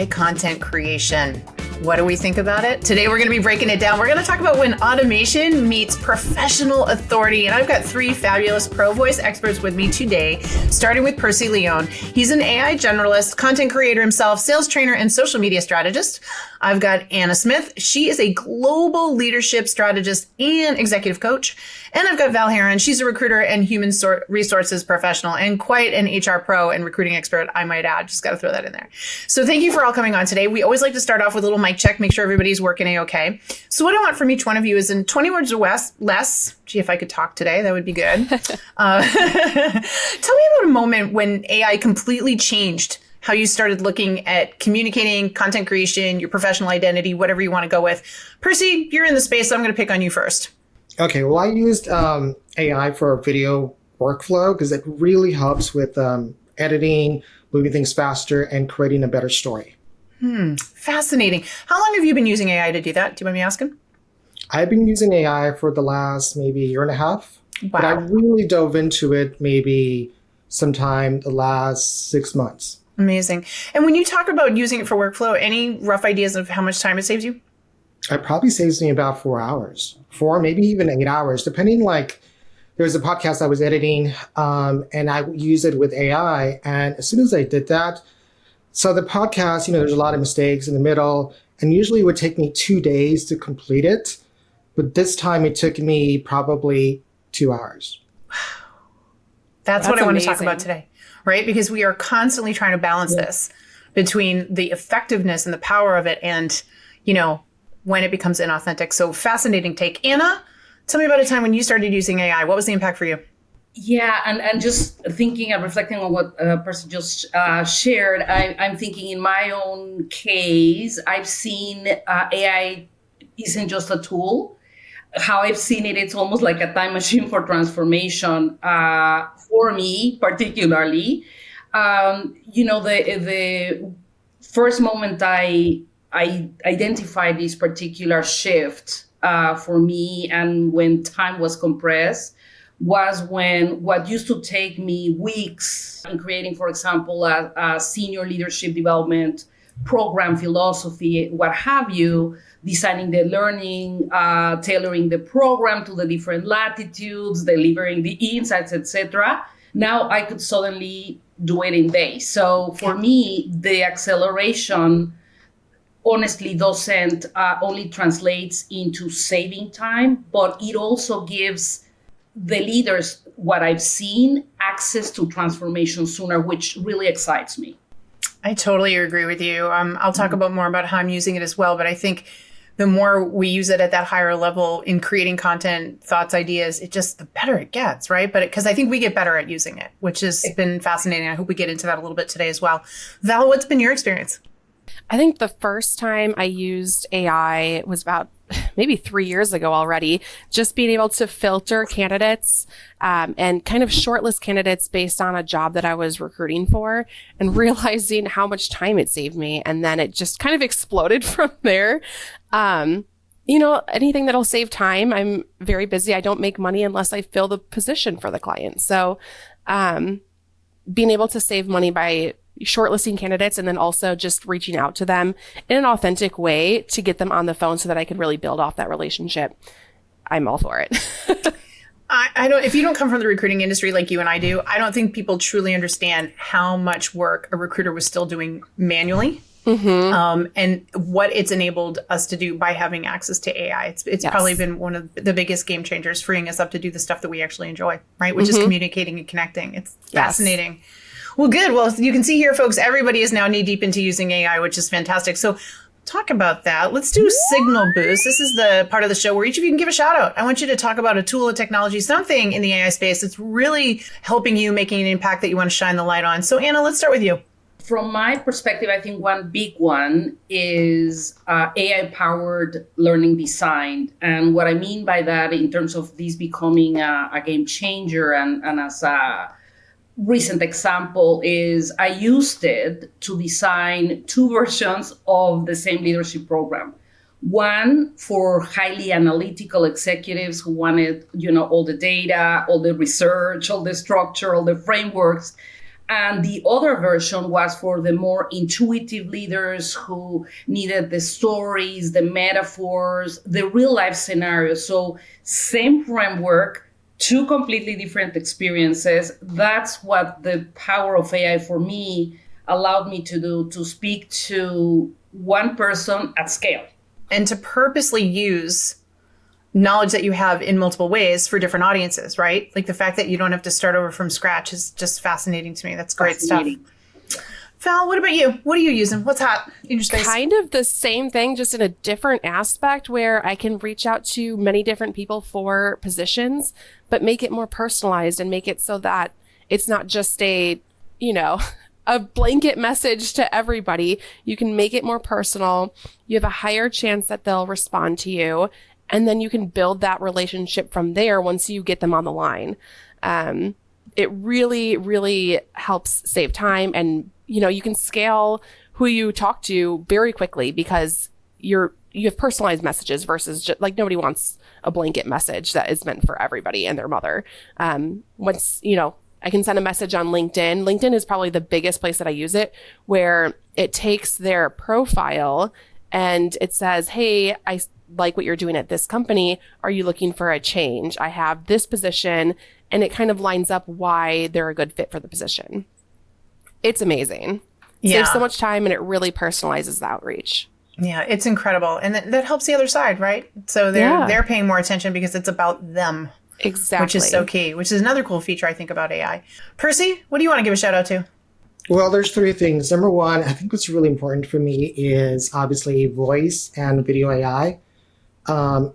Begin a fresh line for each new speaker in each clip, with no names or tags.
AI content creation. What do we think about it? Today, we're going to be breaking it down. We're going to talk about when automation meets professional authority. And I've got three fabulous pro voice experts with me today, starting with Percy Leone. He's an AI generalist, content creator himself, sales trainer, and social media strategist. I've got Anna Smith. She is a global leadership strategist and executive coach. And I've got Val Heron. She's a recruiter and human resources professional and quite an HR pro and recruiting expert, I might add. Just got to throw that in there. So thank you for all coming on today. We always like to start off with a little mic check, make sure everybody's working A-okay. So what I want from each one of you is in 20 words or less. Gee, if I could talk today, that would be good. Tell me about a moment when AI completely changed how you started looking at communicating, content creation, your professional identity, whatever you want to go with. Percy, you're in the space, so I'm going to pick on you first.
Okay, well, I used AI for video workflow because it really helps with editing, moving things faster, and creating a better story.
Fascinating. How long have you been using AI to do that? Do you mind me asking?
I've been using AI for the last maybe year and a half.
Wow.
But I really dove into it maybe sometime the last 6 months.
Amazing. And when you talk about using it for workflow, any rough ideas of how much time it saves you?
It probably saves me about 4 hours, 4, maybe even 8 hours, depending. Like there was a podcast I was editing and I used it with AI. And as soon as I did that, so the podcast, there's a lot of mistakes in the middle, and usually it would take me 2 days to complete it. But this time it took me probably 2 hours.
That's what I want to talk about today, right? Because we are constantly trying to balance this between the effectiveness and the power of it and, when it becomes inauthentic. So fascinating take. Anna, tell me about a time when you started using AI. What was the impact for you?
Yeah, and just thinking and reflecting on what Percy just shared, I'm thinking in my own case, I've seen AI isn't just a tool. How I've seen it, it's almost like a time machine for transformation for me, particularly. The first moment I identified this particular shift for me, and when time was compressed, was when what used to take me weeks in creating, for example, a senior leadership development program, philosophy, what have you, designing the learning, tailoring the program to the different latitudes, delivering the insights, etc. Now I could suddenly do it in days. So for me, the acceleration honestly doesn't only translates into saving time, but it also gives the leaders, what I've seen, access to transformation sooner, which really excites me.
I totally agree with you. I'll talk about more about how I'm using it as well, but I think the more we use it at that higher level in creating content, thoughts, ideas, the better it gets, right? But because I think we get better at using it, which has been fascinating. I hope we get into that a little bit today as well. Val, what's been your experience?
I think the first time I used AI was about maybe 3 years ago already, just being able to filter candidates and kind of shortlist candidates based on a job that I was recruiting for, and realizing how much time it saved me. And then it just kind of exploded from there. Anything that'll save time. I'm very busy. I don't make money unless I fill the position for the client. So being able to save money by shortlisting candidates and then also just reaching out to them in an authentic way to get them on the phone so that I can really build off that relationship, I'm all for it.
I don't, if you don't come from the recruiting industry like you and I do, I don't think people truly understand how much work a recruiter was still doing manually. And what it's enabled us to do by having access to AI. It's probably been one of the biggest game changers, freeing us up to do the stuff that we actually enjoy, right? Which is communicating and connecting. It's fascinating. Well, good. Well, you can see here, folks, everybody is now knee deep into using AI, which is fantastic. So talk about that. Let's do Signal Boost. This is the part of the show where each of you can give a shout out. I want you to talk about a tool, a technology, something in the AI space that's really helping you, making an impact that you want to shine the light on. So Anna, let's start with you.
From my perspective, I think one big one is AI-powered learning design. And what I mean by that in terms of this becoming a game changer and as a recent example is I used it to design 2 versions of the same leadership program. One for highly analytical executives who wanted, all the data, all the research, all the structure, all the frameworks. And the other version was for the more intuitive leaders who needed the stories, the metaphors, the real life scenarios. So same framework, two completely different experiences. That's what the power of AI for me allowed me to do, to speak to one person at scale.
And to purposely use knowledge that you have in multiple ways for different audiences, right? Like the fact that you don't have to start over from scratch is just fascinating to me. That's great stuff. Val, what about you? What are you using? What's hot in your space?
Kind of the same thing, just in a different aspect where I can reach out to many different people for positions, but make it more personalized and make it so that it's not just a blanket message to everybody. You can make it more personal. You have a higher chance that they'll respond to you. And then you can build that relationship from there once you get them on the line. It really, really helps save time. And, you can scale who you talk to very quickly because you have personalized messages versus just like nobody wants a blanket message that is meant for everybody and their mother. Once, I can send a message on LinkedIn. LinkedIn is probably the biggest place that I use it, where it takes their profile and it says, hey, I like what you're doing at this company. Are you looking for a change? I have this position, and it kind of lines up why they're a good fit for the position. It's amazing.
Yeah.
Saves so much time, and it really personalizes the outreach.
Yeah, it's incredible. And that helps the other side, right? So they're paying more attention because it's about them.
Exactly.
Which is so key, which is another cool feature I think about AI. Percy, what do you want to give a shout out to?
Well, there's three things. Number one, I think what's really important for me is obviously voice and video AI. On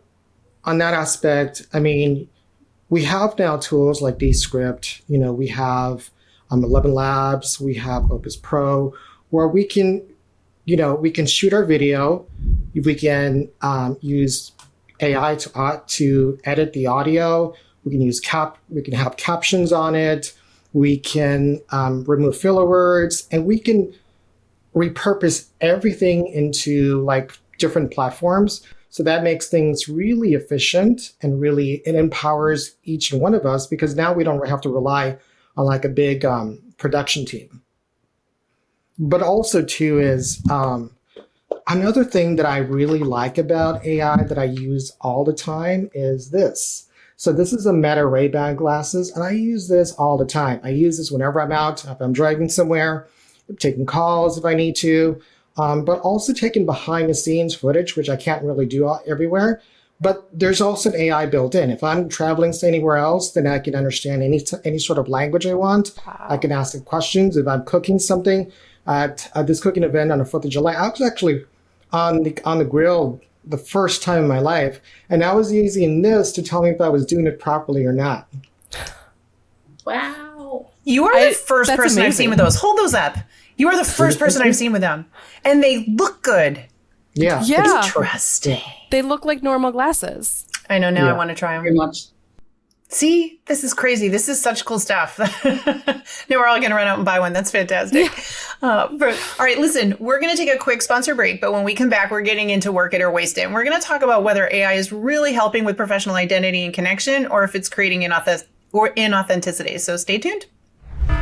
that aspect, we have now tools like Descript. We have 11 Labs, we have Opus Pro, where we can shoot our video. We can use AI to edit the audio. We can have captions on it. We can remove filler words, and we can repurpose everything into like different platforms. So that makes things really efficient and it empowers each one of us because now we don't have to rely on like a big production team. But also too is another thing that I really like about AI that I use all the time is this. So this is a Meta Ray-Ban glasses, and I use this all the time. I use this whenever I'm out, if I'm driving somewhere, I'm taking calls if I need to, but also taking behind the scenes footage, which I can't really do everywhere. But there's also an AI built in. If I'm traveling to anywhere else, then I can understand any sort of language I want. Wow. I can ask the questions. If I'm cooking something at this cooking event on the 4th of July, I was actually on the grill the first time in my life, and I was using this to tell me if I was doing it properly or not.
Wow.
You are the first person I've seen with those. Hold those up. You are the first person I've seen with them. And they look good.
Yeah.
It's interesting.
They look like normal glasses.
I know now. I want to try them.
Very much.
See, this is crazy. This is such cool stuff. Now we're all going to run out and buy one. That's fantastic. All right, listen, we're going to take a quick sponsor break, but when we come back, we're getting into work it or waste it. And we're going to talk about whether AI is really helping with professional identity and connection, or if it's creating inauthenticity. So stay tuned.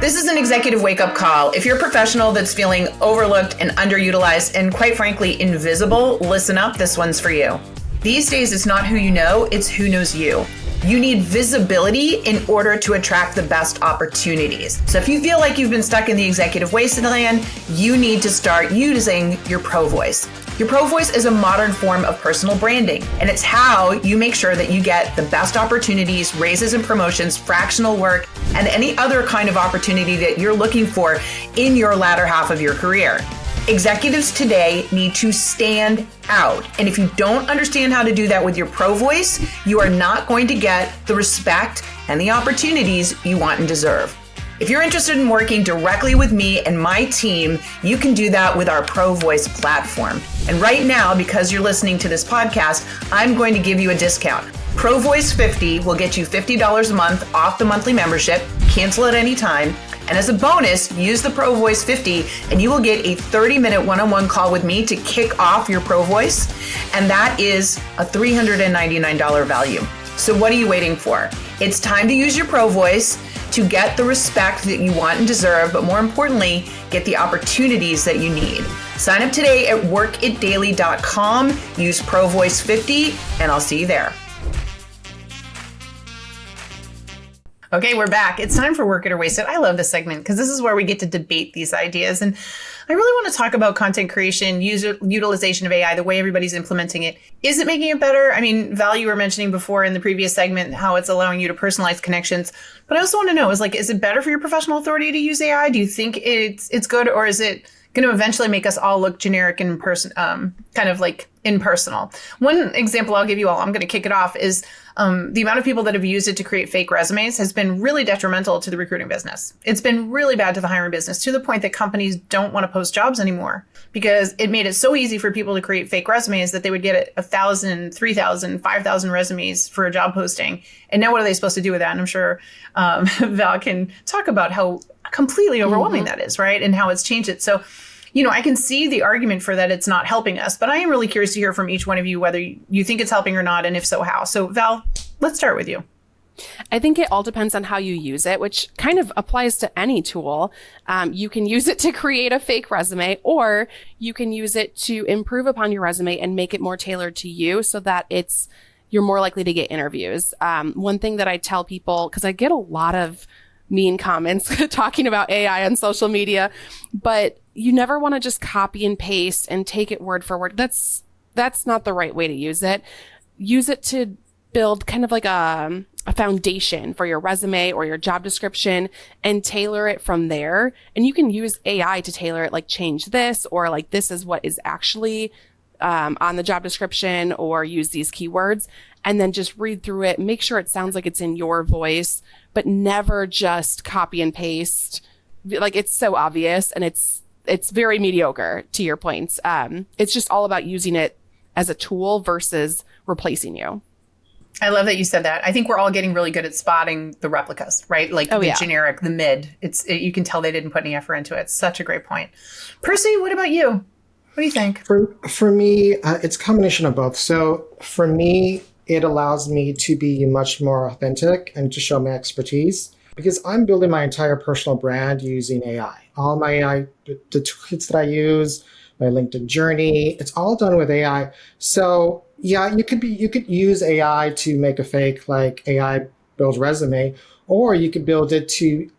This is an executive wake-up call. If you're a professional that's feeling overlooked and underutilized and quite frankly invisible, listen up. This one's for you. These days, it's not who you know, it's who knows you. You need visibility in order to attract the best opportunities. So if you feel like you've been stuck in the executive wasteland, you need to start using your Pro Voice. Your Pro Voice is a modern form of personal branding, and it's how you make sure that you get the best opportunities, raises and promotions, fractional work, and any other kind of opportunity that you're looking for in your latter half of your career. Executives today need to stand out. And if you don't understand how to do that with your Pro Voice, you are not going to get the respect and the opportunities you want and deserve. If you're interested in working directly with me and my team, you can do that with our Pro Voice platform. And right now, because you're listening to this podcast, I'm going to give you a discount. Pro Voice 50 will get you $50 a month off the monthly membership. Cancel at any time. And as a bonus, use the Pro Voice 50 and you will get a 30-minute one-on-one call with me to kick off your Pro Voice. And that is a $399 value. So what are you waiting for? It's time to use your Pro Voice to to get the respect that you want and deserve, but more importantly, get the opportunities that you need. Sign up today at workitdaily.com, use ProVoice50, and I'll see you there. Okay, we're back. It's time for Work It or Waste It. I love this segment because this is where we get to debate these ideas. And I really want to talk about content creation, utilization of AI, the way everybody's implementing it. Is it making it better? I mean, Val, you were mentioning before in the previous segment how it's allowing you to personalize connections. But I also want to know, is it better for your professional authority to use AI? Do you think it's good, or is it going to eventually make us all look generic and kind of like impersonal? One example I'll give you all, I'm going to kick it off, is the amount of people that have used it to create fake resumes has been really detrimental to the recruiting business. It's been really bad to the hiring business, to the point that companies don't want to post jobs anymore because it made it so easy for people to create fake resumes that they would get 1,000, 3,000, 5,000 resumes for a job posting. And now what are they supposed to do with that? And I'm sure Val can talk about how completely overwhelming that is, right? And how it's changed it. So, I can see the argument for that it's not helping us, but I am really curious to hear from each one of you whether you think it's helping or not, and if so, how. So Val, let's start with you.
I think it all depends on how you use it, which kind of applies to any tool. You can use it to create a fake resume, or you can use it to improve upon your resume and make it more tailored to you so that you're more likely to get interviews. One thing that I tell people, because I get a lot of mean comments talking about AI on social media, but you never want to just copy and paste and take it word for word. That's not the right way to use it. Use it to build kind of like a foundation for your resume or your job description and tailor it from there. And you can use AI to tailor it, like change this, or like this is what is actually on the job description, or use these keywords, and then just read through it, make sure it sounds like it's in your voice, but never just copy and paste. Like, it's so obvious and it's very mediocre, to your points. It's just all about using it as a tool versus replacing you.
I love that you said that. I think we're all getting really good at spotting the replicas, right? Like generic, the mid. You can tell they didn't put any effort into it. It's such a great point. Percy, what about you? What do you think?
For me, it's a combination of both. So for me, it allows me to be much more authentic and to show my expertise, because I'm building my entire personal brand using AI. All my AI, the toolkits that I use, my LinkedIn journey, it's all done with AI. So yeah, you could use AI to make a fake like AI build resume, or you could build it to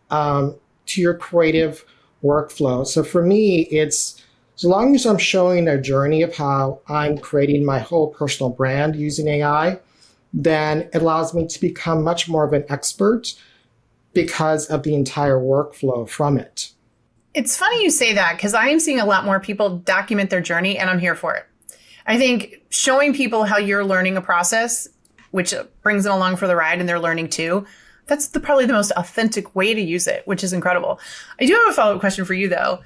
your creative workflow. So for me, it's as long as I'm showing a journey of how I'm creating my whole personal brand using AI, then it allows me to become much more of an expert because of the entire workflow from it.
It's funny you say that, because I am seeing a lot more people document their journey, and I'm here for it. I think showing people how you're learning a process, which brings them along for the ride and they're learning too, that's probably the most authentic way to use it, which is incredible. I do have a follow-up question for you, though.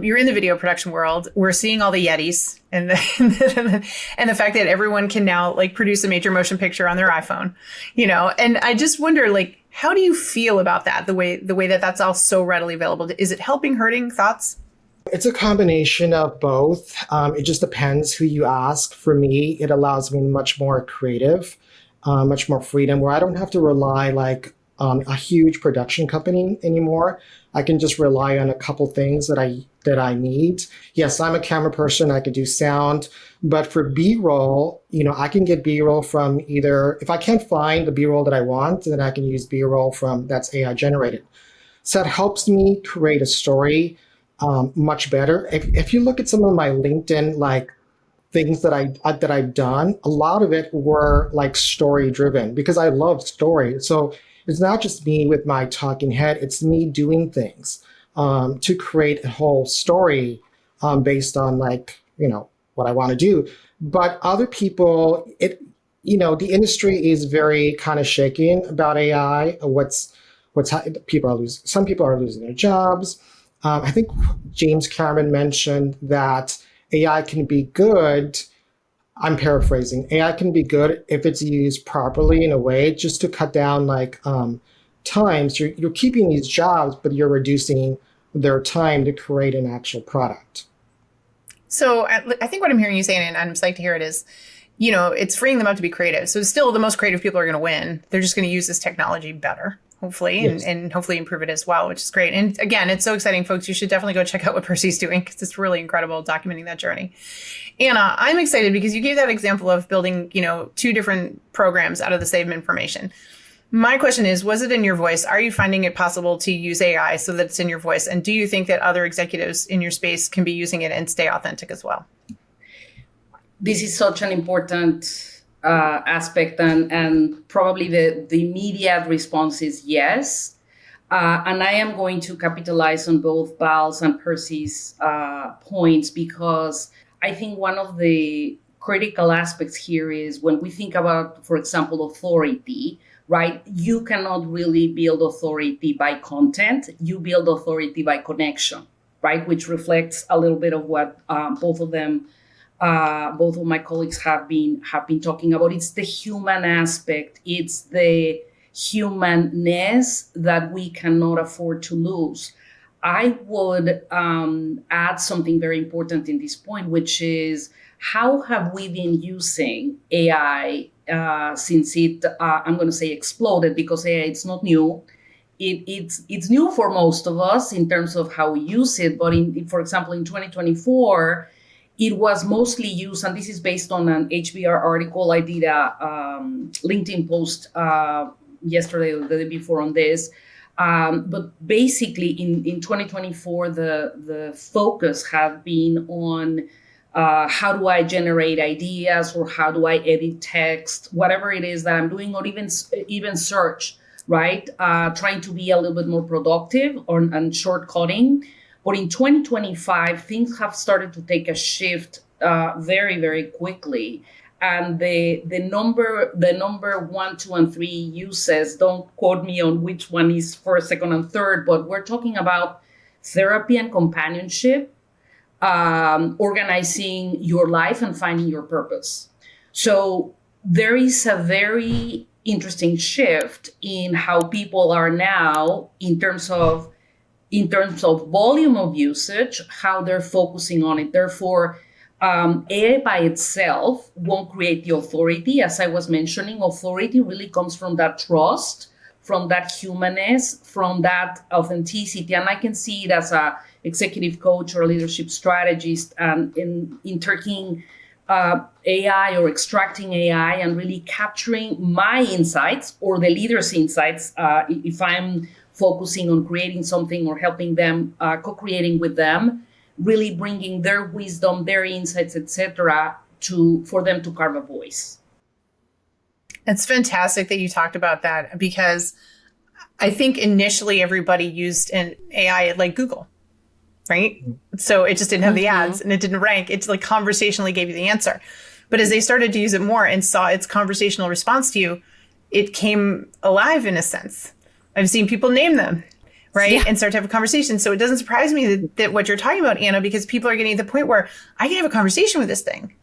You're in the video production world. We're seeing all the Yetis and the fact that everyone can now like produce a major motion picture on their iPhone, and I just wonder, like, how do you feel about that? The way that that's all so readily available. Is it helping, hurting? Thoughts?
It's a combination of both. It just depends who you ask. For me, it allows me much more creative, much more freedom, where I don't have to rely like on a huge production company anymore. I can just rely on a couple things that I need. Yes, I'm a camera person. I could do sound, but for B-roll, I can get B-roll from either, if I can't find the B-roll that I want, then I can use B-roll that's AI generated. So it helps me create a story much better. If you look at some of my LinkedIn like things that I've done, a lot of it were like story driven, because I love story. So it's not just me with my talking head, it's me doing things to create a whole story based on like, what I want to do. But other people, the industry is very kind of shaken about AI. People are losing. Some people are losing their jobs. I think James Cameron mentioned that AI can be good. I'm paraphrasing. AI can be good if it's used properly in a way just to cut down like times. You're keeping these jobs, but you're reducing their time to create an actual product.
So I think what I'm hearing you saying, and I'm psyched to hear it, is, it's freeing them up to be creative. So still the most creative people are going to win. They're just going to use this technology better, hopefully,
Yes.
and hopefully improve it as well, which is great. And again, it's so exciting, folks. You should definitely go check out what Percy's doing because it's really incredible documenting that journey. Anna, I'm excited because you gave that example of building, two different programs out of the same information. My question is, was it in your voice? Are you finding it possible to use AI so that it's in your voice? And do you think that other executives in your space can be using it and stay authentic as well?
This is such an important aspect, and probably the immediate response is yes. And I am going to capitalize on both Val's and Percy's points, because I think one of the critical aspects here is when we think about, for example, authority, right? You cannot really build authority by content. You build authority by connection, right? Which reflects a little bit of what both of my colleagues have been talking about. It's the human aspect. It's the humanness that we cannot afford to lose. I would add something very important in this point, which is how have we been using AI since it, I'm going to say exploded, because AI, it's not new. It's new for most of us in terms of how we use it. But for example, in 2024, it was mostly used, and this is based on an HBR article. I did a LinkedIn post yesterday or the day before on this. But basically in 2024, the focus had been on how do I generate ideas, or how do I edit text, whatever it is that I'm doing, or even search, right? Trying to be a little bit more productive and shortcutting. But in 2025, things have started to take a shift very, very quickly. And the number 1, 2, and 3 uses, don't quote me on which one is first, second, and third, but we're talking about therapy and companionship, organizing your life and finding your purpose. So there is a very interesting shift in how people are now in terms of volume of usage, how they're focusing on it. Therefore, AI by itself won't create the authority. As I was mentioning, authority really comes from that trust, from that humanness, from that authenticity. And I can see it as a executive coach or a leadership strategist, and in taking AI or extracting AI and really capturing my insights or the leader's insights. If I'm focusing on creating something or helping them, co-creating with them, really bringing their wisdom, their insights, etc., for them to carve a voice.
It's fantastic that you talked about that, because I think initially everybody used an AI like Google, right? So it just didn't have the ads and it didn't rank. It's like conversationally gave you the answer. But as they started to use it more and saw its conversational response to you, it came alive in a sense. I've seen people name them, right? Yeah. And start to have a conversation. So it doesn't surprise me that what you're talking about, Anna, because people are getting to the point where I can have a conversation with this thing.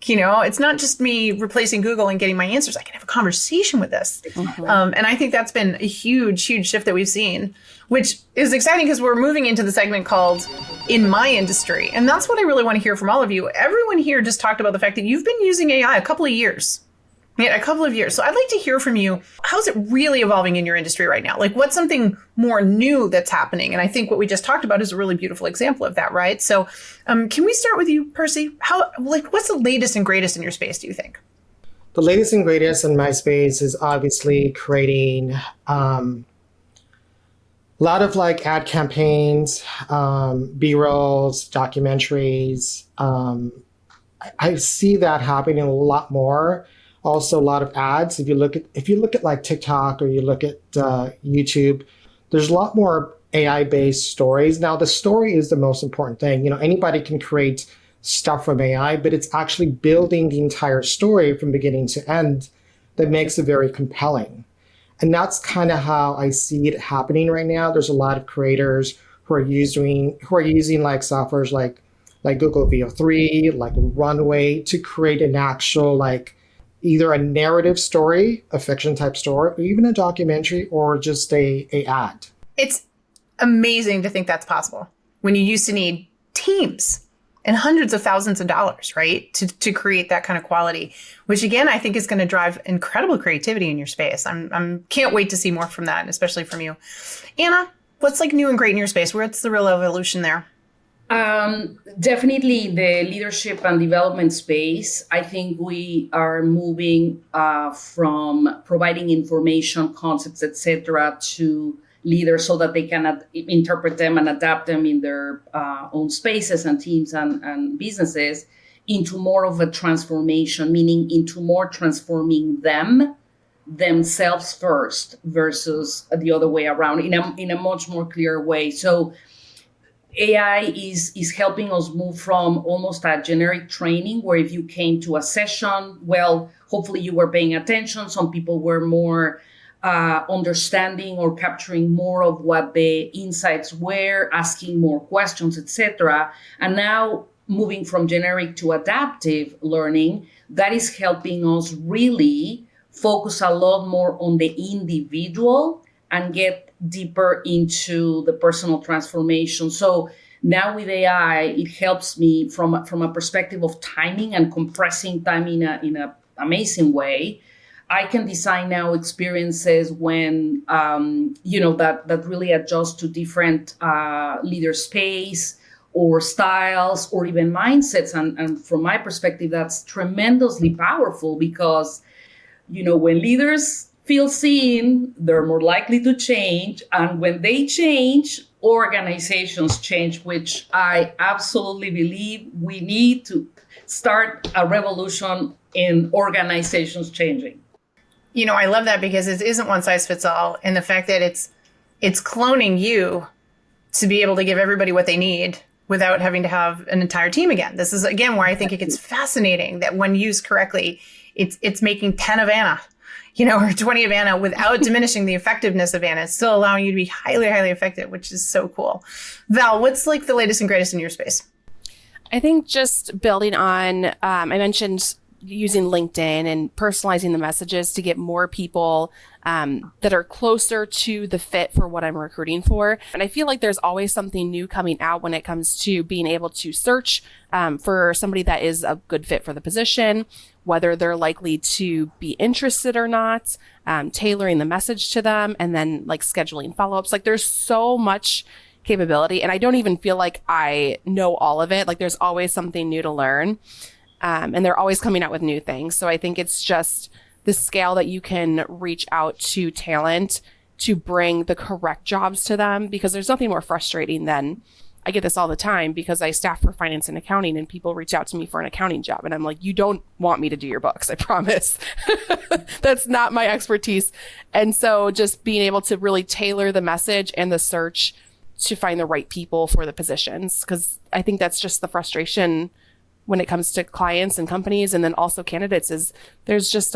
It's not just me replacing Google and getting my answers. I can have a conversation with this. And I think that's been a huge, huge shift that we've seen, which is exciting because we're moving into the segment called In My Industry. And that's what I really want to hear from all of you. Everyone here just talked about the fact that you've been using AI a couple of years. Yeah, a couple of years. So I'd like to hear from you. How's it really evolving in your industry right now? Like, what's something more new that's happening? And I think what we just talked about is a really beautiful example of that, right? So can we start with you, Percy? What's the latest and greatest in your space, do you think?
The latest and greatest in my space is obviously creating a lot of like ad campaigns, B-rolls, documentaries. I see that happening a lot more. Also, a lot of ads. If you look at like TikTok or you look at YouTube, there's a lot more AI-based stories. Now, the story is the most important thing. Anybody can create stuff from AI, but it's actually building the entire story from beginning to end that makes it very compelling. And that's kind of how I see it happening right now. There's a lot of creators who are using like softwares like Google VO3, like Runway, to create an actual like either a narrative story, a fiction type story, or even a documentary, or just a ad.
It's amazing to think that's possible when you used to need teams and hundreds of thousands of dollars, right? To create that kind of quality, which again, I think is going to drive incredible creativity in your space. I'm can't wait to see more from that, especially from you. Anna, what's like new and great in your space? What's the real evolution there?
Definitely the leadership and development space. I think we are moving from providing information, concepts, etc., to leaders so that they can interpret them and adapt them in their own spaces and teams and businesses into more of a transformation, meaning into more transforming themselves first versus the other way around in a much more clear way. So AI is helping us move from almost a generic training where if you came to a session, well, hopefully you were paying attention. Some people were more understanding or capturing more of what the insights were, asking more questions, etc. And now moving from generic to adaptive learning, that is helping us really focus a lot more on the individual and get deeper into the personal transformation. So now with AI, it helps me from a perspective of timing and compressing time in a amazing way. I can design now experiences when that really adjust to different leader space or styles or even mindsets. And from my perspective, that's tremendously powerful because when leaders feel seen, they're more likely to change. And when they change, organizations change, which I absolutely believe we need to start a revolution in organizations changing.
I love that because it isn't one size fits all. And the fact that it's cloning you to be able to give everybody what they need without having to have an entire team again. This is, again, where I think it gets fascinating that when used correctly, it's making 10 of Anna, or 20 of Anna without diminishing the effectiveness of Anna. It's still allowing you to be highly, highly effective, which is so cool. Val, what's like the latest and greatest in your space?
I think just building on, I mentioned using LinkedIn and personalizing the messages to get more people that are closer to the fit for what I'm recruiting for. And I feel like there's always something new coming out when it comes to being able to search for somebody that is a good fit for the position, whether they're likely to be interested or not, tailoring the message to them, and then like scheduling follow-ups. Like there's so much capability, and I don't even feel like I know all of it. Like there's always something new to learn. And they're always coming out with new things. So I think it's just the scale that you can reach out to talent to bring the correct jobs to them, because there's nothing more frustrating than, I get this all the time because I staff for finance and accounting and people reach out to me for an accounting job. And I'm like, you don't want me to do your books, I promise. That's not my expertise. And so just being able to really tailor the message and the search to find the right people for the positions, because I think that's just the frustration when it comes to clients and companies, and then also candidates, is there's just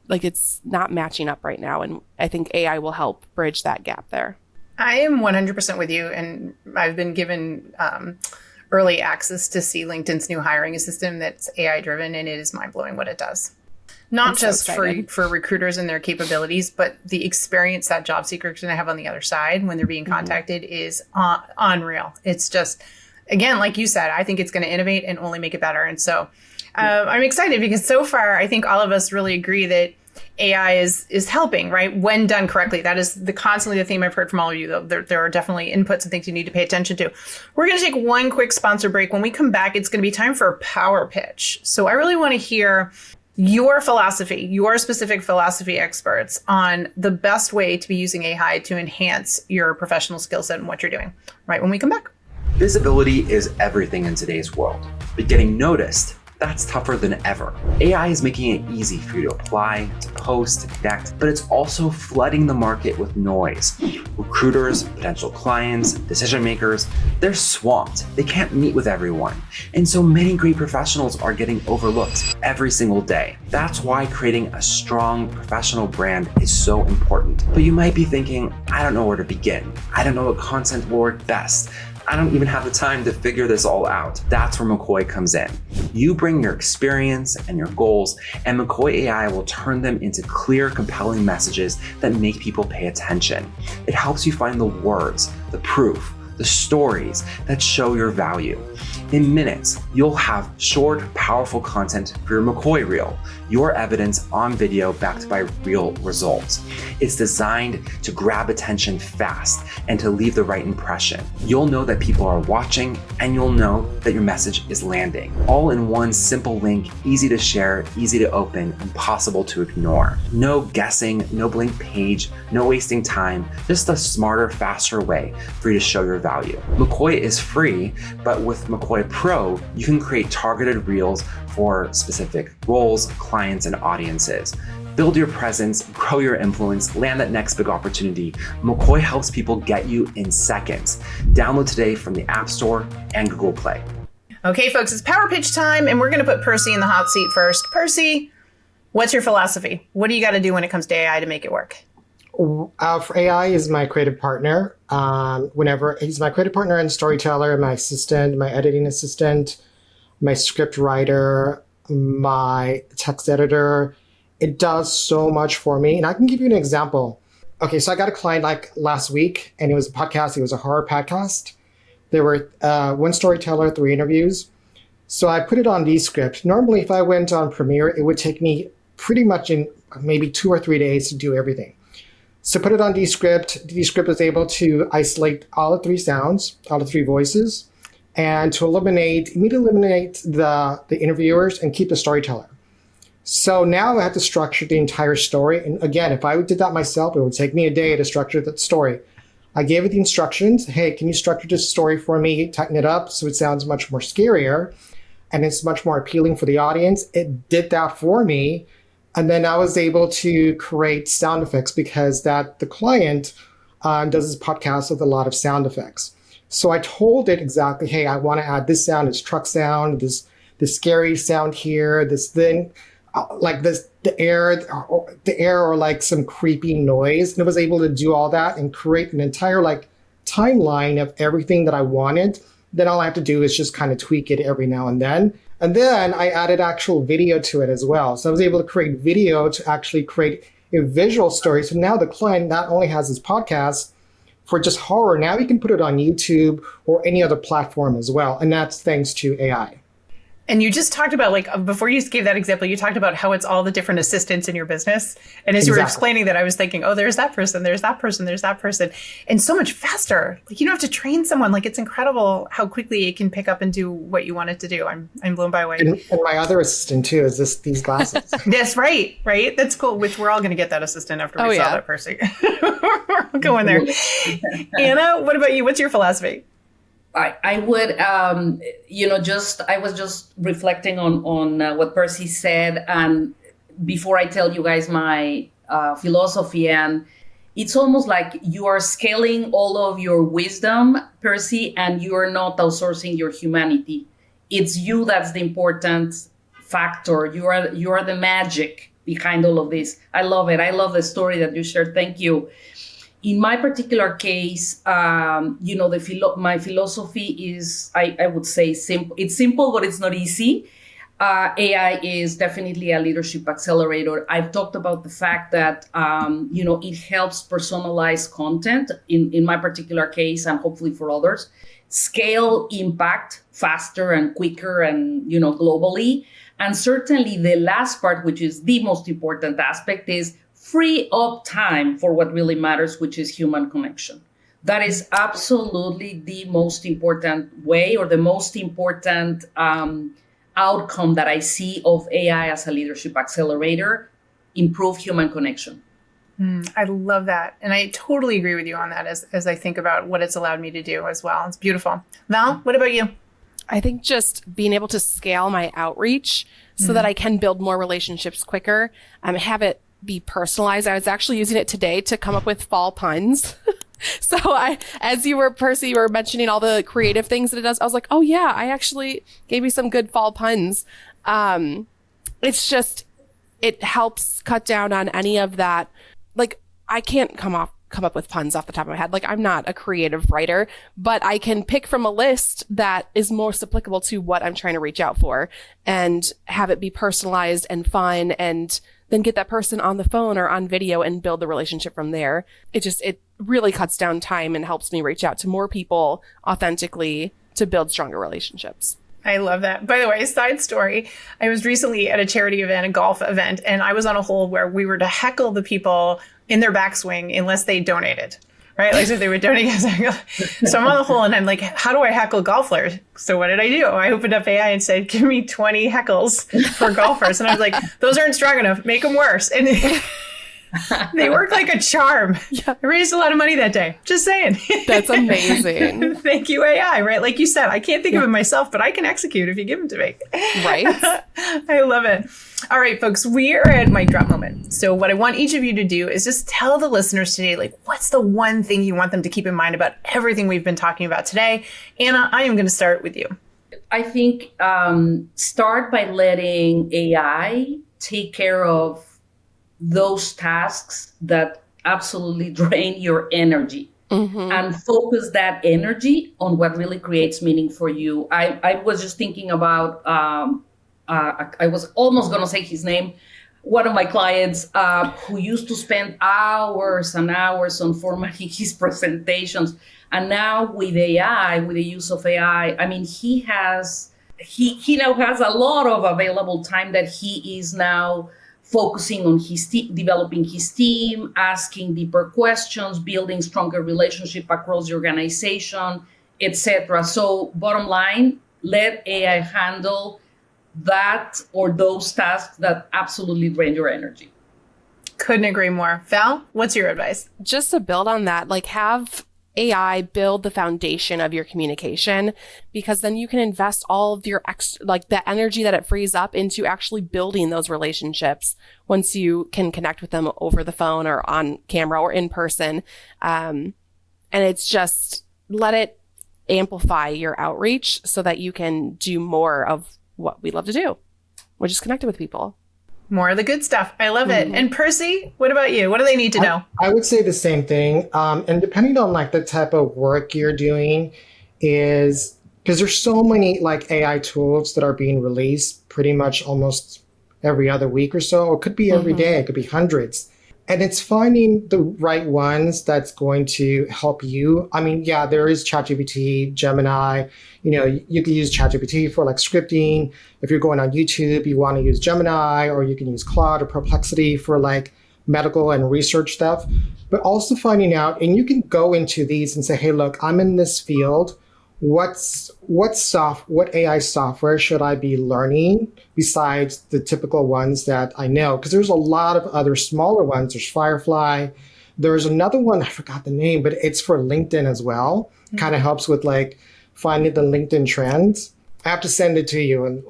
it's not matching up right now. And I think AI will help bridge that gap there.
I am 100% with you. And I've been given early access to see LinkedIn's new hiring assistant that's AI driven, and it is mind blowing what it does. Not just for recruiters and their capabilities, but the experience that job seekers going to have on the other side when they're being contacted is unreal. It's just, again, like you said, I think it's going to innovate and only make it better. And so I'm excited because so far, I think all of us really agree that AI is helping, right? When done correctly. That is constantly the theme I've heard from all of you, though. There are definitely inputs and things you need to pay attention to. We're going to take one quick sponsor break. When we come back, it's going to be time for a power pitch. So I really want to hear your philosophy, your specific philosophy experts on the best way to be using AI to enhance your professional skill set and what you're doing, right when we come back.
Visibility is everything in today's world, but getting noticed, that's tougher than ever. AI is making it easy for you to apply, to post, to connect, but it's also flooding the market with noise. Recruiters, potential clients, decision makers, they're swamped. They can't meet with everyone. And so many great professionals are getting overlooked every single day. That's why creating a strong professional brand is so important. But you might be thinking, I don't know where to begin. I don't know what content will work best. I don't even have the time to figure this all out. That's where McCoy comes in. You bring your experience and your goals, and McCoy AI will turn them into clear, compelling messages that make people pay attention. It helps you find the words, the proof, the stories that show your value. In minutes, you'll have short, powerful content for your McCoy reel, your evidence on video backed by real results. It's designed to grab attention fast and to leave the right impression. You'll know that people are watching, and you'll know that your message is landing. All in one simple link, easy to share, easy to open, impossible to ignore. No guessing, no blank page, no wasting time, just a smarter, faster way for you to show your value. McCoy is free, but with McCoy Pro, you can create targeted reels for specific roles, clients, and audiences. Build your presence, grow your influence, land that next big opportunity. McCoy helps people get you in seconds. Download today from the App Store and Google Play.
Okay, folks, it's power pitch time, and we're going to put Percy in the hot seat first. Percy, what's your philosophy? What do you got to do when it comes to AI to make it work?
For AI is my creative partner. Whenever he's my creative partner and storyteller, my assistant, my editing assistant, my script writer, my text editor. It does so much for me. And I can give you an example. Okay, so I got a client like last week, and it was a podcast. It was a horror podcast. There were one storyteller, 3 interviews. So I put it on Descript. Normally, if I went on Premiere, it would take me pretty much in maybe 2 or 3 days to do everything. So put it on Descript. Descript was able to isolate all the 3 sounds, all the 3 voices, and to immediately eliminate the interviewers and keep the storyteller. So now I have to structure the entire story. And again, if I did that myself, it would take me a day to structure that story. I gave it the instructions. Hey, can you structure this story for me? Tighten it up so it sounds much more scarier and it's much more appealing for the audience. It did that for me. And then I was able to create sound effects because the client does this podcast with a lot of sound effects. So I told it exactly, hey, I want to add this sound, this truck sound, this scary sound here, this thing, like this, the air or like some creepy noise. And it was able to do all that and create an entire like timeline of everything that I wanted. Then all I have to do is just kind of tweak it every now and then. And then I added actual video to it as well. So I was able to create video to actually create a visual story. So now the client not only has his podcast for just horror, now he can put it on YouTube or any other platform as well. And that's thanks to AI.
And you just talked about, like, before you gave that example, you talked about how it's all the different assistants in your business. And as you were explaining that, I was thinking, oh, there's that person, there's that person, there's that person. And so much faster. Like, you don't have to train someone. Like, it's incredible how quickly it can pick up and do what you want it to do. I'm blown away.
And my other assistant, too, is these glasses.
That's right. That's cool. Which we're all going to get that assistant after we saw that person. We're going there. Anna, what about you? What's your philosophy?
I would, I was just reflecting on what Percy said. And before I tell you guys my philosophy, and it's almost like you are scaling all of your wisdom, Percy, and you are not outsourcing your humanity. It's you that's the important factor. You are the magic behind all of this. I love it. I love the story that you shared. Thank you. In my particular case, my philosophy is, I would say, simple. It's simple, but it's not easy. AI is definitely a leadership accelerator. I've talked about the fact that, it helps personalize content in my particular case, and hopefully for others, scale impact faster and quicker and, globally. And certainly the last part, which is the most important aspect, is free up time for what really matters, which is human connection. That is absolutely the most important way, or the most important outcome that I see of AI as a leadership accelerator: improve human connection.
I love that. And I totally agree with you on that as I think about what it's allowed me to do as well. It's beautiful. Val, what about you?
I think just being able to scale my outreach so that I can build more relationships quicker, have it be personalized. I was actually using it today to come up with fall puns. So as Percy, you were mentioning all the creative things that it does, I was like, oh yeah, I actually gave me some good fall puns. It's just, it helps cut down on any of that. Like, I can't come up with puns off the top of my head. Like, I'm not a creative writer, but I can pick from a list that is most applicable to what I'm trying to reach out for and have it be personalized and fun, and then get that person on the phone or on video and build the relationship from there. It really cuts down time and helps me reach out to more people authentically to build stronger relationships.
I love that. By the way, side story, I was recently at a charity event, a golf event, and I was on a hole where we were to heckle the people in their backswing unless they donated, right? Like, so they would donate. So I'm on the hole and I'm like, how do I heckle golfers? So what did I do? I opened up AI and said, give me 20 heckles for golfers. And I was like, those aren't strong enough. Make them worse. And they work like a charm. Yeah. I raised a lot of money that day. Just saying.
That's amazing.
Thank you, AI, right? Like you said, I can't think of it myself, but I can execute if you give them to me.
Right?
I love it. All right, folks, we are at mic drop moment. So what I want each of you to do is just tell the listeners today, like, what's the one thing you want them to keep in mind about everything we've been talking about today? Anna, I am going to start with you.
I think start by letting AI take care of those tasks that absolutely drain your energy, and focus that energy on what really creates meaning for you. I was just thinking about, I was almost going to say his name, one of my clients who used to spend hours and hours on formatting his presentations. And now with AI, with the use of AI, I mean, he now has a lot of available time that he is now focusing on his developing his team, asking deeper questions, building stronger relationship across the organization, etc. So bottom line, let AI handle that or those tasks that absolutely drain your energy.
Couldn't agree more. Val, what's your advice?
Just to build on that, like have AI build the foundation of your communication, because then you can invest all of your the energy that it frees up into actually building those relationships once you can connect with them over the phone or on camera or in person. And it's just let it amplify your outreach so that you can do more of what we love to do, which is connected with people.
More of the good stuff. I love it. And Percy, what about you? What do they need to know?
I would say the same thing. And depending on like the type of work you're doing is because there's so many like AI tools that are being released pretty much almost every other week or so. It could be every day. It could be hundreds. And it's finding the right ones that's going to help you. I mean, yeah, there is ChatGPT, Gemini. You know, you can use ChatGPT for like scripting. If you're going on YouTube, you want to use Gemini, or you can use Claude or Perplexity for like medical and research stuff. But also finding out, and you can go into these and say, hey, look, I'm in this field. What AI software should I be learning besides the typical ones that I know? Because there's a lot of other smaller ones. There's Firefly. There's another one, I forgot the name, but it's for LinkedIn as well. Kind of helps with like finding the LinkedIn trends. I have to send it to you, and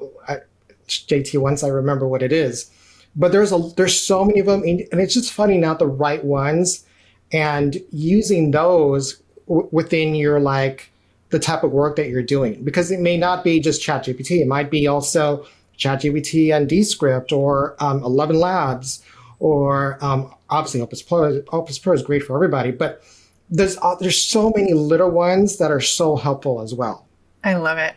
JT, once I remember what it is. But there's so many of them, and it's just finding out the right ones and using those within your like the type of work that you're doing, because it may not be just ChatGPT. It might be also ChatGPT and Descript or 11 Labs or obviously Opus Pro. Opus Pro is great for everybody, but there's so many little ones that are so helpful as well.
I love it.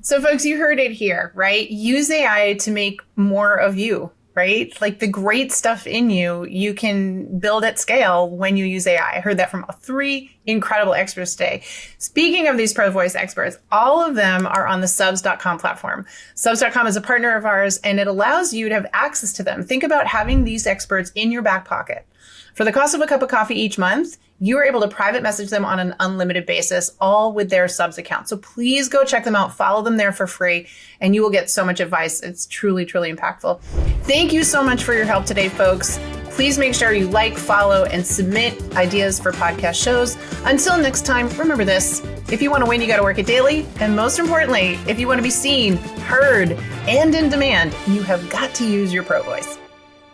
So folks, you heard it here, right? Use AI to make more of you, right? Like the great stuff in you, you can build at scale when you use AI. I heard that from 3 incredible experts today. Speaking of these Pro Voice experts, all of them are on the subs.com platform. Subs.com is a partner of ours, and it allows you to have access to them. Think about having these experts in your back pocket. For the cost of a cup of coffee each month, you are able to private message them on an unlimited basis, all with their subs account. So please go check them out, follow them there for free, and you will get so much advice. It's truly, truly impactful. Thank you so much for your help today, folks. Please make sure you like, follow, and submit ideas for podcast shows. Until next time, remember this: if you want to win, you got to work it daily. And most importantly, if you want to be seen, heard, and in demand, you have got to use your Pro Voice.